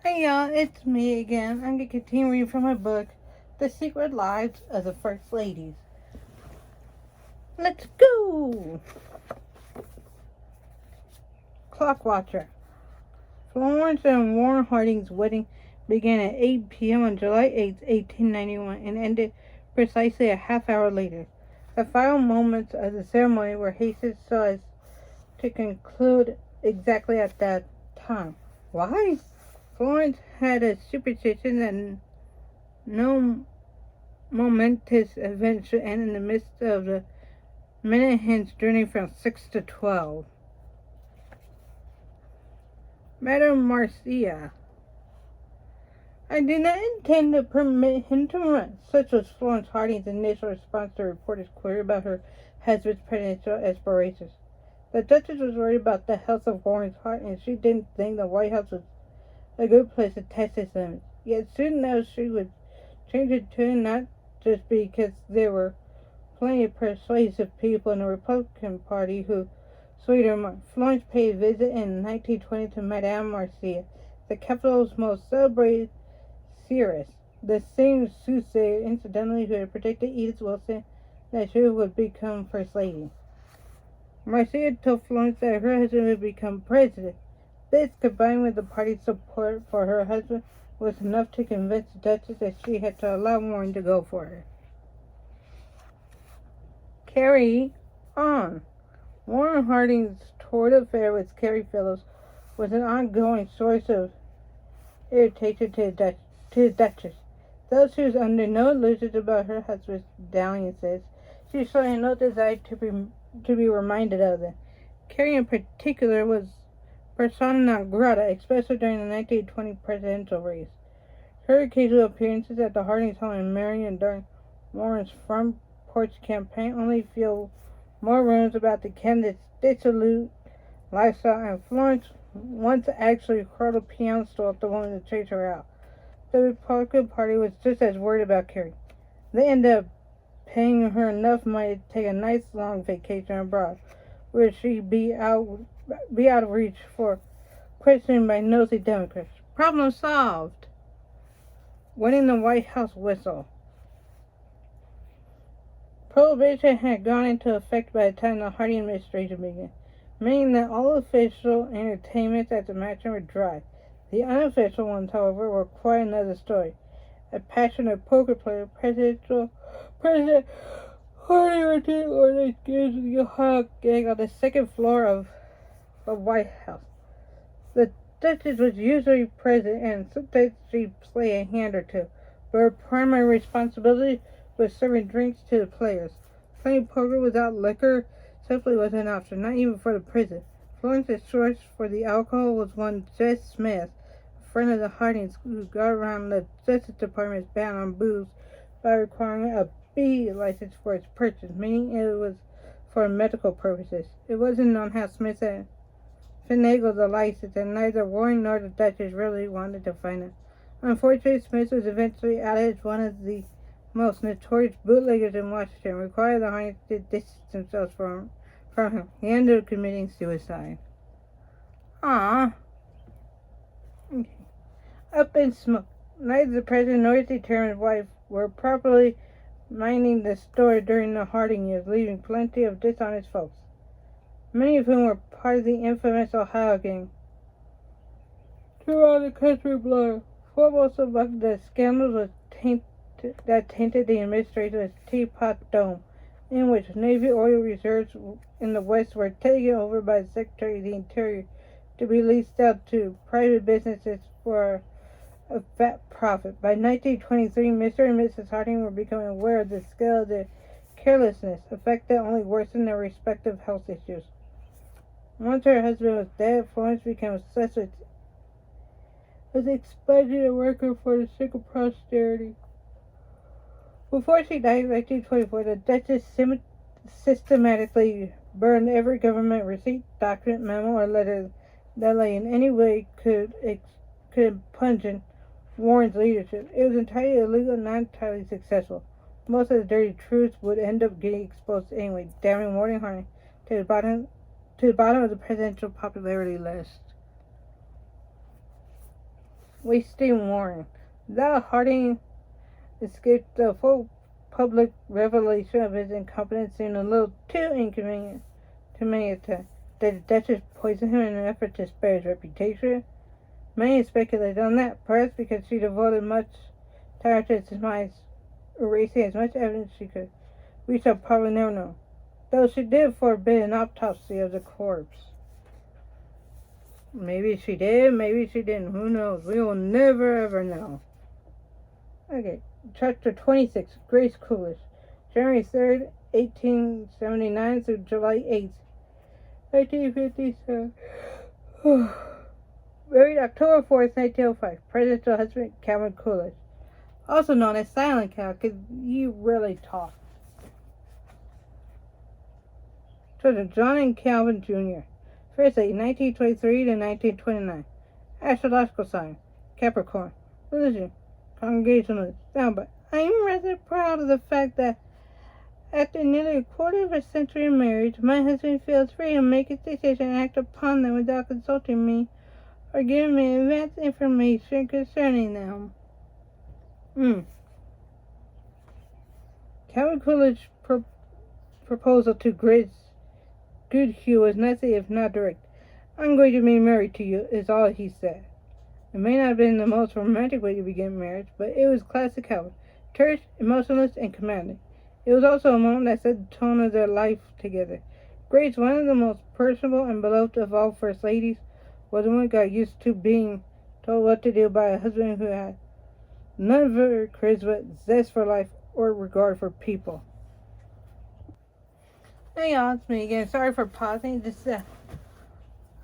Hey y'all, it's me again. I'm gonna continue reading from my book, The Secret Lives of the First Ladies. Let's go! Clock Watcher. Florence and Warren Harding's wedding began at 8 p.m. on July 8, 1891, and ended precisely a half hour later. The final moments of the ceremony were hastened so as to conclude exactly at that time. Why? Florence had a superstition that no momentous event should end in the midst of the minute hands journey from 6 to 12. Madame Marcia. I did not intend to permit him to run. Such was Florence Harding's initial response to a reporter's query about her husband's presidential aspirations. The Duchess was worried about the health of Warren's heart, and she didn't think the White House was a good place to test his limits. Yet soon enough she would change it to not just because there were plenty of persuasive people in the Republican Party who swayed her mind. Florence paid a visit in 1920 to Madame Marcia, the capital's most celebrated seeress, the same soothsayer, incidentally, who had predicted Edith Wilson that she would become First Lady. Marcia told Florence that her husband would become president. This, combined with the party's support for her husband, was enough to convince the Duchess that she had to allow Warren to go for her. Carry on. Warren Harding's torrid affair with Carrie Fellows was an ongoing source of irritation to the Duchess. Though she was under no illusions about her husband's dalliances, she showed no desire to be reminded of them. Carrie, in particular, was persona non grata, especially during the 1920 presidential race. Her occasional appearances at the Hardings' home in Marion during Warren's front porch campaign only fueled more rumors about the candidate's dissolute lifestyle, and Florence once actually hurled a piano stool at the woman to chase her out. The Republican Party was just as worried about Carrie. They ended up paying her enough money to take a nice long vacation abroad, where she'd be out of reach for questioning by nosy Democrats. Problem solved. Winning the White House whistle. Prohibition had gone into effect by the time the Harding administration began, meaning that all official entertainments at the mansion were dry. The unofficial ones, however, were quite another story. A passionate poker player, President Harding retained orders games with the Ohio gang on the second floor of the White House. The Duchess was usually present, and sometimes she'd play a hand or two, but her primary responsibility was serving drinks to the players. Playing poker without liquor simply wasn't an option, not even for the president. Florence's source for the alcohol was one Jess Smith, a friend of the Hardings, who got around the Justice Department's ban on booze by requiring a B license for its purchase, meaning it was for medical purposes. It wasn't known how Smith had finagled the license, and neither Warren nor the Duchess really wanted to find out. Unfortunately, Smith was eventually outed as one of the most notorious bootleggers in Washington, required the Hardings to distance themselves from him. He ended up committing suicide. Ah. Okay. Up in smoke. Neither the president nor his determined wife were properly minding the store during the Harding years, leaving plenty of dishonest folks, many of whom were part of the infamous Ohio gang, throughout the country blood. Foremost among the scandals that tainted the administration was Teapot Dome, in which Navy oil reserves in the West were taken over by the Secretary of the Interior to be leased out to private businesses for a fat profit. By 1923, Mr. and Mrs. Harding were becoming aware of the scale of their carelessness, a fact that only worsened their respective health issues. Once her husband was dead, Florence became obsessed with expunging a record for the sake of posterity. Before she died in 1924, the Duchess systematically burned every government receipt, document, memo, or letter that in any way could impugn Warren's leadership. It was entirely illegal and not entirely successful. Most of the dirty truths would end up getting exposed anyway, damning Warren Harding to the bottom of the presidential popularity list. wasting warning. Thou Harding escaped the full public revelation of his incompetence seemed a little too inconvenient to many at the time. Did the Duchess poison him in an effort to spare his reputation? Many speculated on that, perhaps because she devoted much time to his demise, erasing as much evidence she could. We shall probably never know, though she did forbid an autopsy of the corpse. Maybe she did, maybe she didn't. Who knows? We will never ever know. Okay, chapter 26, Grace Coolidge, January 3rd, 1879 through July 8th, 1957. Married October 4th, 1905. Presidential husband, Calvin Coolidge. Also known as Silent Cal, because you really talk. Children, John and Calvin Jr. First age, 1923 to 1929. Astrological sign, Capricorn. Religion, Congregationalist. Soundbite. I am rather proud of the fact that after nearly a quarter of a century of marriage, my husband feels free to make his decisions and act upon them without consulting me or giving me advance information concerning them. Calvin Coolidge's proposal to Grace Goodhue was nothing if not direct. I'm going to be married to you, is all he said. It may not have been the most romantic way to begin marriage, but it was classic Calvin. Terse, emotionless, and commanding. It was also a moment that set the tone of their life together. Grace, one of the most personable and beloved of all first ladies, was the one who got used to being told what to do by a husband who had none of her charisma, zest for life, or regard for people. Hey y'all, it's me again. Sorry for pausing. Just I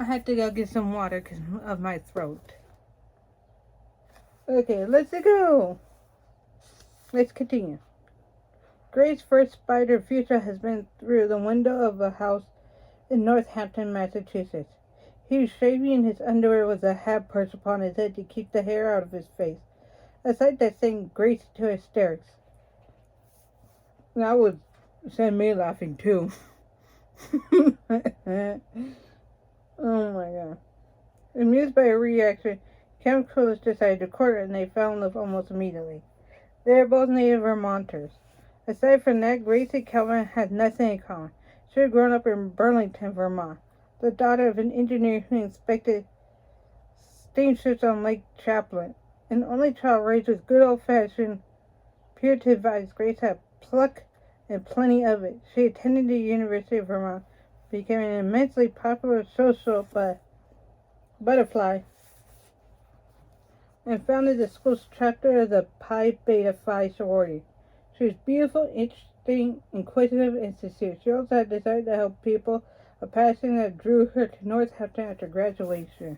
had to go get some water because of my throat. Okay, let's go. Let's continue. Grace's first spider future has been through the window of a house in Northampton, Massachusetts. He was shaving his underwear with a hat perched upon his head to keep the hair out of his face, a sight that sent Grace to hysterics. That would send me laughing too. Oh my god. Amused by her reaction, Calvin Coolidge decided to court her and they fell in love almost immediately. They are both native Vermonters. Aside from that, Grace and Calvin had nothing in common. She had grown up in Burlington, Vermont, the daughter of an engineer who inspected steamships on Lake Champlain. An only child raised with good old-fashioned Puritan values, Grace had pluck and plenty of it. She attended the University of Vermont, became an immensely popular social butterfly, and founded the school's chapter of the Pi Beta Phi sorority. She was beautiful, interesting, inquisitive, and sincere. She also had a desire to help people, a passion that drew her to Northampton after graduation.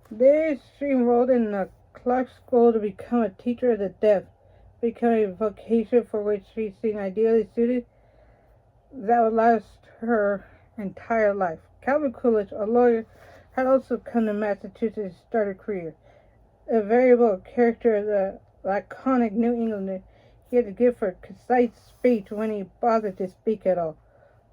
There she enrolled in the Clark School to become a teacher of the deaf, becoming a vocation for which she seemed ideally suited that would last her entire life. Calvin Coolidge, a lawyer, had also come to Massachusetts to start a career. A variable character of the laconic New Englander, he had a gift for concise speech when he bothered to speak at all.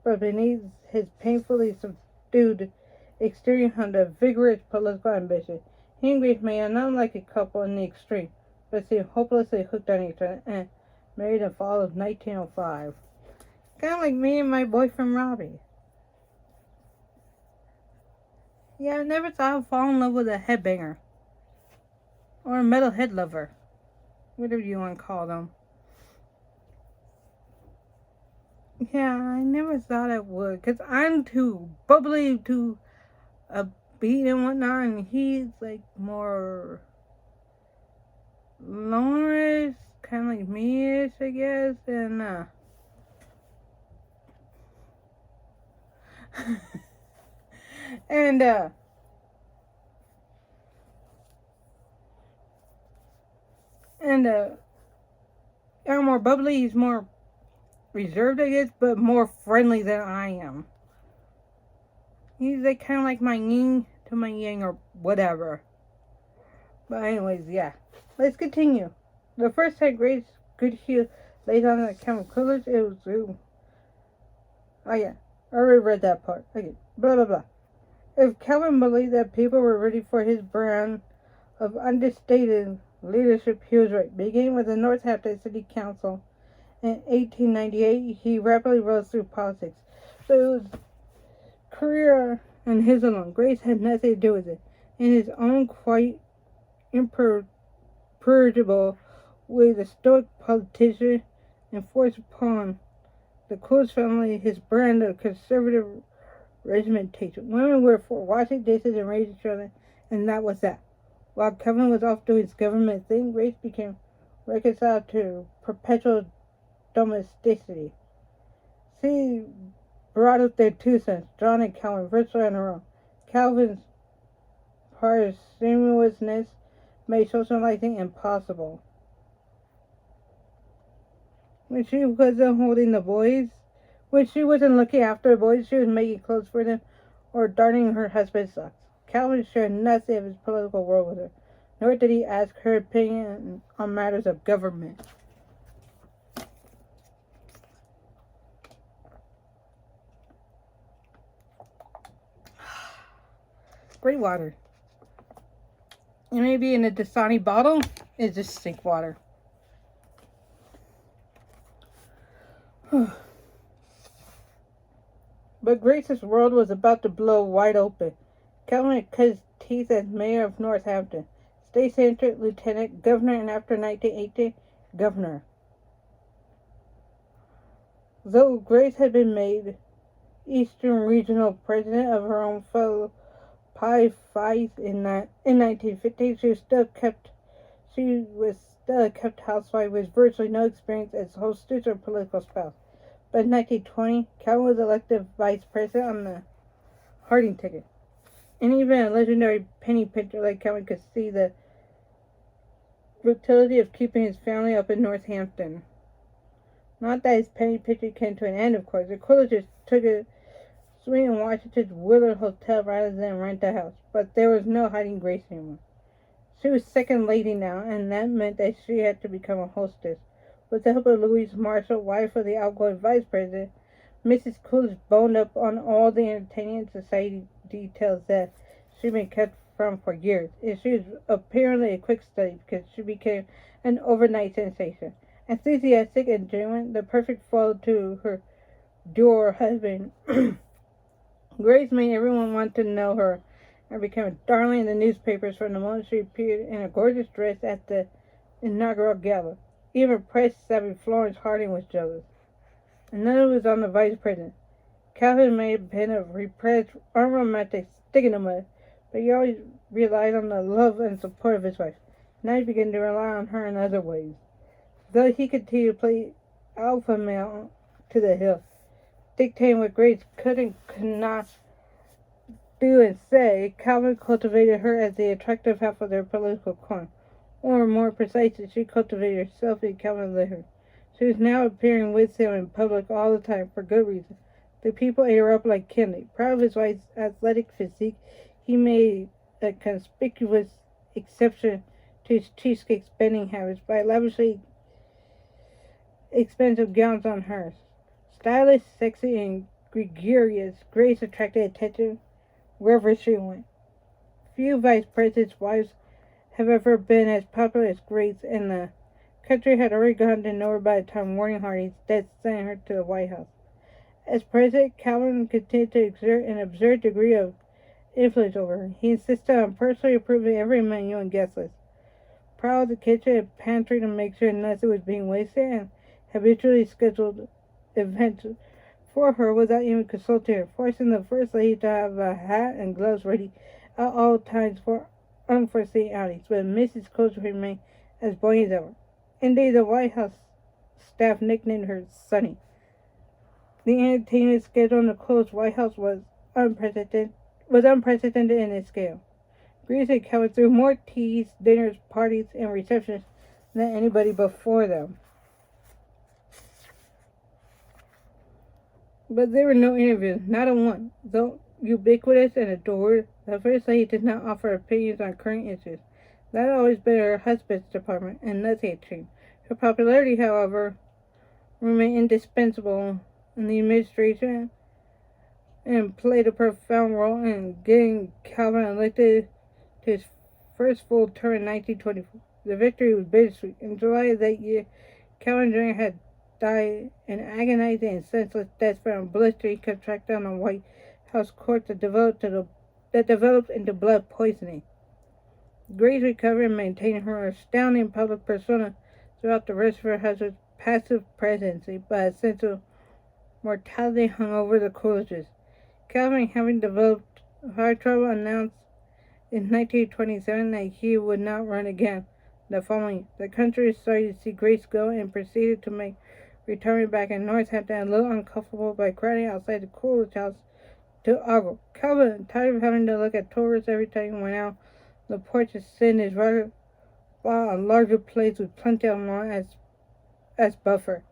But beneath his painfully subdued exterior hung a vigorous political ambition. He and Grace made an unlikely couple in the extreme, but seemed hopelessly hooked on each other and married in the fall of 1905. Kind of like me and my boyfriend Robbie. Yeah, I never thought I'd fall in love with a headbanger. Or a metalhead lover. Whatever you want to call them. Yeah, I never thought I would. Because I'm too bubbly, too upbeat and whatnot. And he's like more lonerish. Kind of like me-ish, I guess. And, I'm more bubbly, he's more reserved, I guess, but more friendly than I am. He's like kind of like my yin to my yang or whatever. But anyways, yeah. Let's continue. The first time Grace Goodhue laid on the Calvin Coolidge, it was... Oh yeah, I already read that part. Okay, blah blah blah. If Calvin believed that people were ready for his brand of understated leadership, he was right. Beginning with the Northampton City Council in 1898, he rapidly rose through politics. So it was career and his alone. Grace had nothing to do with it. In his own quite imperturbable way, the stoic politician enforced upon the Coles family his brand of conservative regimentation. Women were for washing dishes and raising children, and that was that. While Kevin was off doing his government thing, Grace became reconciled to perpetual domesticity. She brought up their two sons, John and Calvin, virtually on her own. Calvin's parsimoniousness made socializing impossible. When she wasn't holding the boys, when she wasn't looking after the boys, she was making clothes for them or darning her husband's socks. Calvin shared nothing of his political world with her, nor did he ask her opinion on matters of government. Great water. It may be in a Dasani bottle, it's just sink water. But Grace's world was about to blow wide open. Calvin cut his teeth as mayor of Northampton, state senator, lieutenant, governor, and after 1918, governor. Though Grace had been made Eastern Regional President of her own fellow Pi Phi in 1915, she was still a kept housewife with virtually no experience as hostess or political spouse. But in 1920, Calvin was elected vice president on the Harding ticket. And even a legendary penny pincher like Calvin could see the futility of keeping his family up in Northampton. Not that his penny pinching came to an end, of course. The Coolidges took a suite in Washington's Willard Hotel rather than rent a house. But there was no hiding Grace anymore. She was second lady now, and that meant that she had to become a hostess. With the help of Louise Marshall, wife of the outgoing vice president, Mrs. Coolidge boned up on all the entertaining and society details that she'd been kept from for years. And she was apparently a quick study because she became an overnight sensation. Enthusiastic and genuine, the perfect foil to her dour husband, Grace made everyone want to know her and became a darling in the newspapers from the moment she appeared in a gorgeous dress at the inaugural gala. Even press-savvy Florence Harding was jealous. And none of it was on the vice president. Calvin may have been a repressed, unromantic stick in the mud, but he always relied on the love and support of his wife. Now he began to rely on her in other ways. Though he continued to play alpha male to the hill, dictating what Grace could and could not do and say, Calvin cultivated her as the attractive half of their political coin. Or more precisely, she cultivated herself and Calvin led her. She was now appearing with him in public all the time, for good reason. The people ate her up like candy. Proud of his wife's athletic physique, he made a conspicuous exception to his cheesecake spending habits by lavishly expensive gowns on hers. Stylish, sexy, and gregarious, Grace attracted attention wherever she went. Few vice presidents' wives have ever been as popular as Grace, and the country had already gotten to know her by the time Warren Harding's death sent her to the White House. As president, Calvin continued to exert an absurd degree of influence over her. He insisted on personally approving every menu and guest list, prowled the kitchen and pantry to make sure nothing was being wasted, and habitually scheduled events for her without even consulting her, forcing the First Lady to have a hat and gloves ready at all times for unforeseen outings. But Mrs. Coolidge remained as buoyant as ever. Indeed, the White House staff nicknamed her Sunny. The entertainment schedule in the Coolidge White House was unprecedented in its scale. Grace and Calvin threw more teas, dinners, parties, and receptions than anybody before them. But there were no interviews, not a one. Though ubiquitous and adored, the First Lady did not offer opinions on current issues. That had always been her husband's department, and nothing had changed. Her popularity, however, remained indispensable in the administration and played a profound role in getting Calvin elected to his first full term in 1924. The victory was bittersweet. In July of that year, Calvin Jr. had died an agonizing and senseless death from a blister he contracted on the White House court that developed into blood poisoning. Grace recovered and maintained her astounding public persona throughout the rest of her husband's passive presidency, but a sense of mortality hung over the Coolidges. Calvin, having developed heart trouble, announced in 1927 that he would not run again. The following year, the country started to see Grace go and proceeded to make retirement back in Northampton a little uncomfortable by crowding outside the Coolidge house to ogle. Calvin, tired of having to look at tourists every time he went out, the porch to sit in his rather bought a larger place with plenty of lawn as buffer.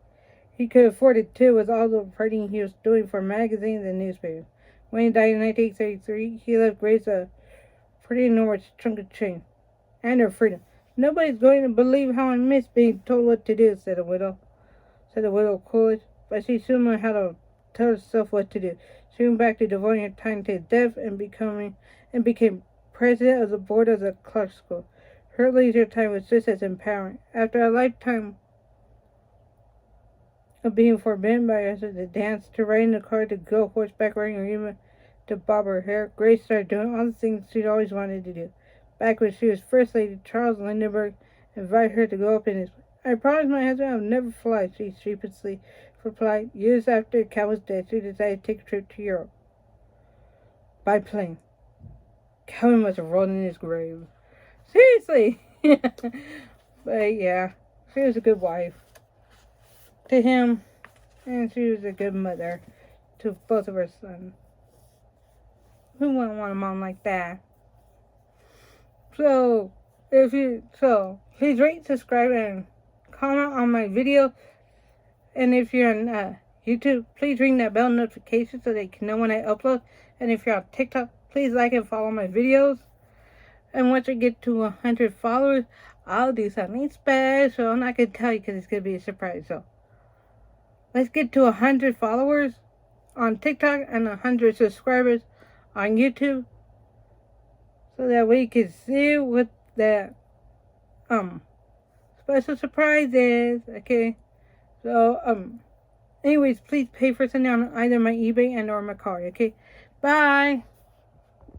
He could afford it too, with all the writing he was doing for magazines and newspapers. When he died in 1933, he left Grace a pretty enormous chunk of change and her freedom. "Nobody's going to believe how I miss being told what to do," said the widow Coolidge. But she soon learned how to tell herself what to do. She went back to devoting her time to his death and became president of the board of the Clark School. Her leisure time was just as empowering. After a lifetime of being forbidden by her to dance, to ride in the car, to go horseback riding, or even to bob her hair, Grace started doing all the things she'd always wanted to do. Back when she was First Lady, Charles Lindbergh invited her to go up in his plane. "I promised my husband I would never fly," she sheepishly replied. Years after Calvin's death, she decided to take a trip to Europe by plane. Calvin must have rolled in his grave. Seriously! But yeah, she was a good wife to him, and she was a good mother to both of her sons. Who wouldn't want a mom like that? So please rate, subscribe, and comment on my video. And if you're on YouTube, please ring that bell notification so they can know when I upload. And if you're on TikTok, please like and follow my videos. And once I get to 100 followers, I'll do something special. I'm not going to tell you because it's going to be a surprise. So let's get to 100 followers on TikTok and 100 subscribers on YouTube, so that we can see what the special surprise is. Okay, so anyways, please pay for something on either my eBay and or my card. Okay, bye.